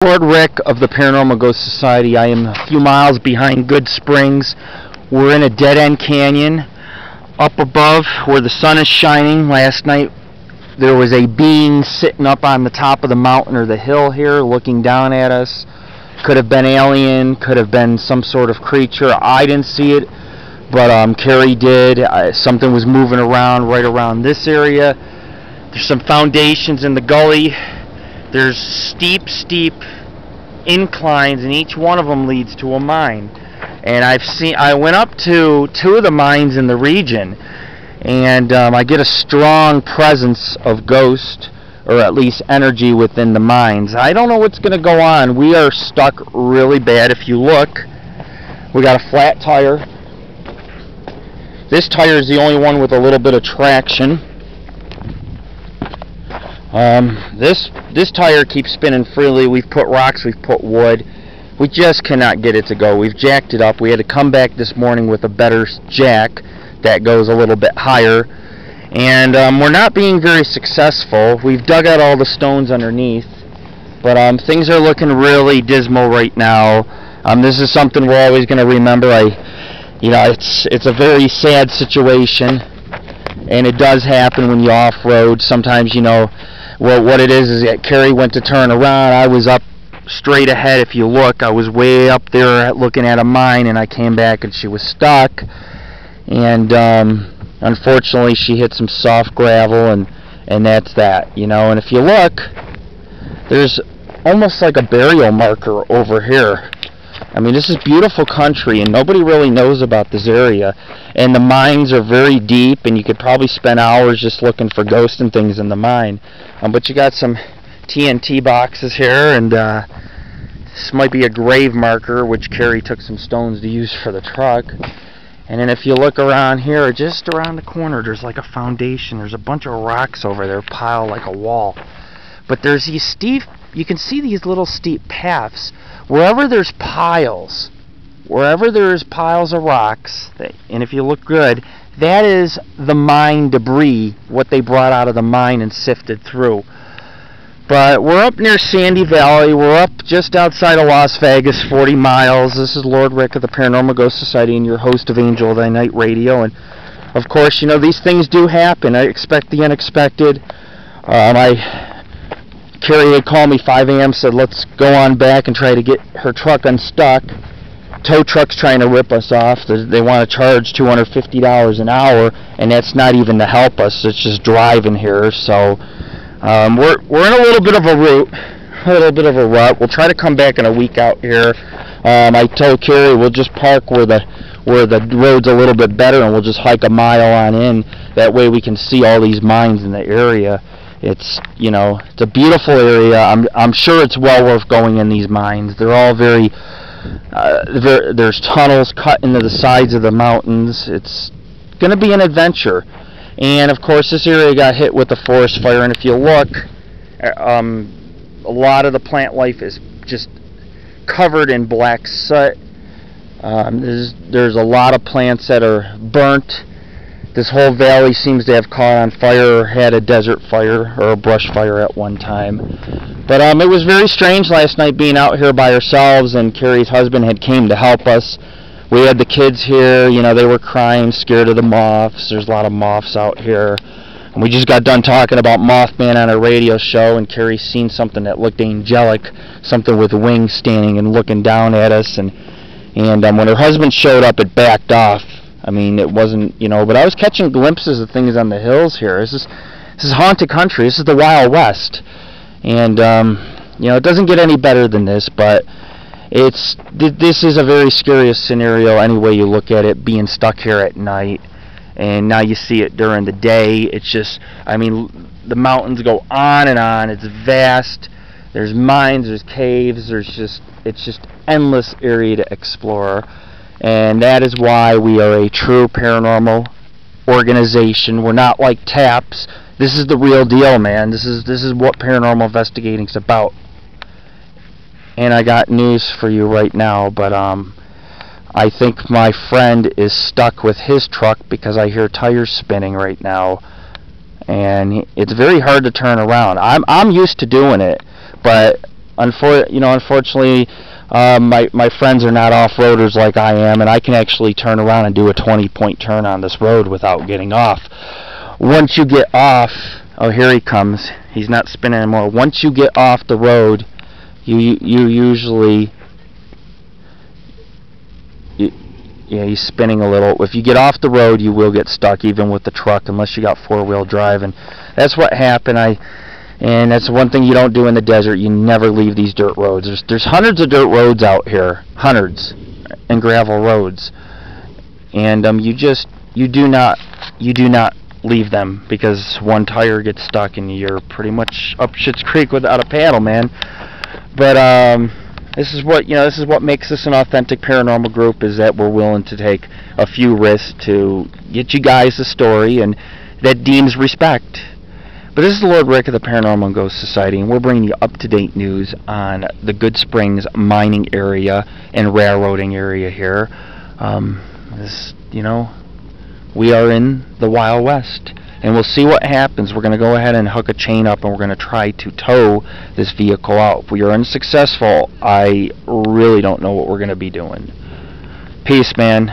Lord Rick of the Paranormal Ghost Society. I am a few miles behind Goodsprings. We're in a dead-end canyon up above where the sun is shining. Last night there was a being sitting up on the top of the mountain or the hill here looking down at us. Could have been alien, could have been some sort of creature. I didn't see it, but Carrie did. Something was moving around right around this area. There's some foundations in the gully. There's steep inclines, and each one of them leads to a mine. And I went up to two of the mines in the region, and I get a strong presence of ghost, or at least energy within the mines. I don't know what's going to go on. We are stuck really bad. If you look, we got a flat tire. This tire is the only one with a little bit of traction. This tire keeps spinning freely. We've put rocks, we've put wood. We just cannot get it to go. We've jacked it up. We had to come back this morning with a better jack that goes a little bit higher. And we're not being very successful. We've dug out all the stones underneath. But things are looking really dismal right now. This is something we're always going to remember. It's a very sad situation. And it does happen when you off-road. Sometimes, well, what it is that Carrie went to turn around. I was up straight ahead. If you look, I was way up there looking at a mine, and I came back and she was stuck. And unfortunately, she hit some soft gravel, and that's that. And if you look, there's almost like a burial marker over here. I mean, this is beautiful country, and nobody really knows about this area. And the mines are very deep, and you could probably spend hours just looking for ghosts and things in the mine. But you got some TNT boxes here, and this might be a grave marker, which Carrie took some stones to use for the truck. And then if you look around here, just around the corner, there's like a foundation. There's a bunch of rocks over there piled like a wall. But there's these steep, you can see these little steep paths. Wherever there's piles of rocks, and if you look good, that is the mine debris, what they brought out of the mine and sifted through. But we're up near Sandy Valley. We're up just outside of Las Vegas, 40 miles. This is Lord Rick of the Paranormal Ghost Society and your host of Angel of Thy Night Radio. And of course, these things do happen. I expect the unexpected. Carrie had called me 5 a.m., said let's go on back and try to get her truck unstuck. Tow truck's trying to rip us off. They want to charge $250 an hour, and that's not even to help us. It's just driving here. So we're in a little bit of a rut. We'll try to come back in a week out here. I told Carrie we'll just park where the road's a little bit better, and we'll just hike a mile on in. That way we can see all these mines in the area. It's it's a beautiful area. I'm sure it's well worth going in these mines. They're all very there's tunnels cut into the sides of the mountains. It's going to be an adventure. And of course, this area got hit with a forest fire. And if you look, a lot of the plant life is just covered in black soot. There's a lot of plants that are burnt. This whole valley seems to have caught on fire or had a desert fire or a brush fire at one time. But it was very strange last night being out here by ourselves, and Carrie's husband had came to help us. We had the kids here, they were crying, scared of the moths. There's a lot of moths out here. And we just got done talking about Mothman on a radio show, and Carrie's seen something that looked angelic, something with wings standing and looking down at us. And when her husband showed up, it backed off. I mean, it wasn't, but I was catching glimpses of things on the hills here. This is haunted country. This is the Wild West. And, it doesn't get any better than this, but this is a very scary scenario any way you look at it, being stuck here at night. And now you see it during the day. It's just, the mountains go on and on. It's vast. There's mines, there's caves, it's just endless area to explore. And that is why we are a true paranormal organization. We're not like TAPS. This is the real deal, man. This is what paranormal investigating is about. And I got news for you right now, but I think my friend is stuck with his truck because I hear tires spinning right now. And it's very hard to turn around. I'm used to doing it, but unfortunately, my friends are not off-roaders like I am, and I can actually turn around and do a 20-point turn on this road without getting off. Once you get off, oh, here he comes. He's not spinning anymore. Once you get off the road, you usually, yeah, he's spinning a little. If you get off the road, you will get stuck, even with the truck, unless you got four-wheel drive, and that's what happened. And that's one thing you don't do in the desert. You never leave these dirt roads. There's hundreds of dirt roads out here, hundreds, and gravel roads, and you do not leave them, because one tire gets stuck and you're pretty much up Schitt's Creek without a paddle, man. But this is what makes us an authentic paranormal group, is that we're willing to take a few risks to get you guys a story, and that deems respect. But this is the Lord Rick of the Paranormal and Ghost Society, and we're bringing you up-to-date news on the Goodsprings mining area and railroading area here. We are in the Wild West, and we'll see what happens. We're going to go ahead and hook a chain up, and we're going to try to tow this vehicle out. If we are unsuccessful, I really don't know what we're going to be doing. Peace, man.